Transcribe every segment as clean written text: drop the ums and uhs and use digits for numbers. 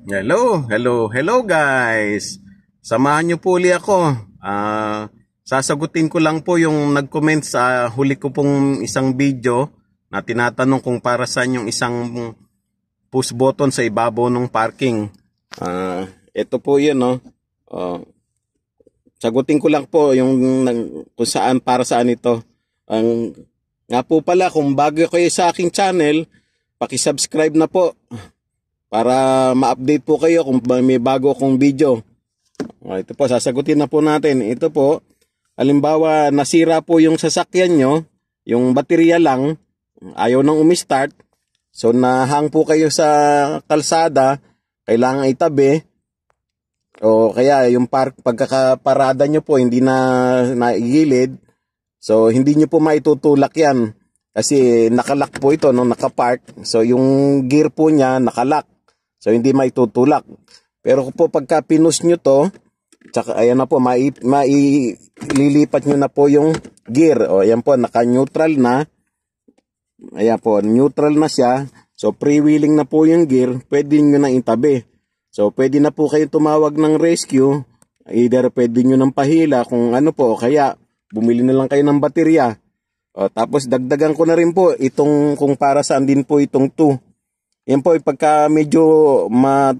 Hello guys. Samahan niyo po ulit ako. Sasagutin ko lang po yung nag-comment sa huli ko pong isang video na tinatanong kung para saan yung isang push button sa ibabaw ng parking. Ito po yun, no. Sagutin ko lang po yung kung saan, para saan ito. Nga po pala, kung bago kayo sa aking channel, paki-subscribe na po para ma-update po kayo kung may bago akong video. Ito po, sasagutin na po natin. Ito po, halimbawa nasira po yung sasakyan nyo, yung baterya lang, ayaw nang umistart. So nahang po kayo sa kalsada, kailangan itabi. O kaya yung pagkakaparada nyo po hindi na naigilid. So hindi nyo po maitutulak yan. Kasi nakalock po ito, no, nakapark. So yung gear po niya nakalock. So hindi maitutulak. Pero po pagka pinus nyo to, tsaka ayan na po, maililipat nyo na po yung gear. O ayan po, naka-neutral na. Ayan po, neutral na siya. So freewheeling na po yung gear, pwede nyo na itabi. So pwede na po kayo tumawag ng rescue. Either pwede nyo ng pahila kung ano po, kaya bumili na lang kayo ng baterya. O, tapos dagdagan ko na rin po itong kung para saan din po itong 2. Yan po, pagka medyo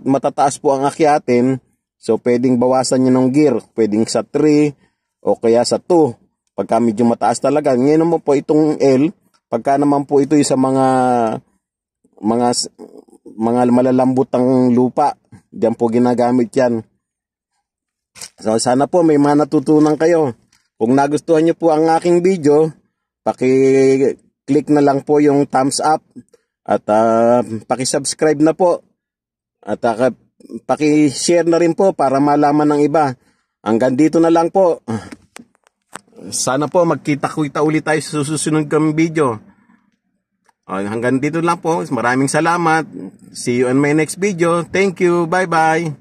matataas po ang akyatin, so pwedeng bawasan nyo ng gear. Pwedeng sa 3 o kaya sa 2. Pagka medyo mataas talaga. Ngayon naman po itong L, pagka naman po ito yung sa mga malalambutang lupa, diyan po ginagamit yan. So sana po may natutunan kayo. Kung nagustuhan nyo po ang aking video, paki-click na lang po yung thumbs up. At paki-subscribe na po. At paki-share na rin po para malaman ng iba. Hanggang dito na lang po. Sana po magkita-kita ulit tayo sa susunod kong video. Hanggang dito lang po. Maraming salamat. See you on my next video. Thank you. Bye-bye.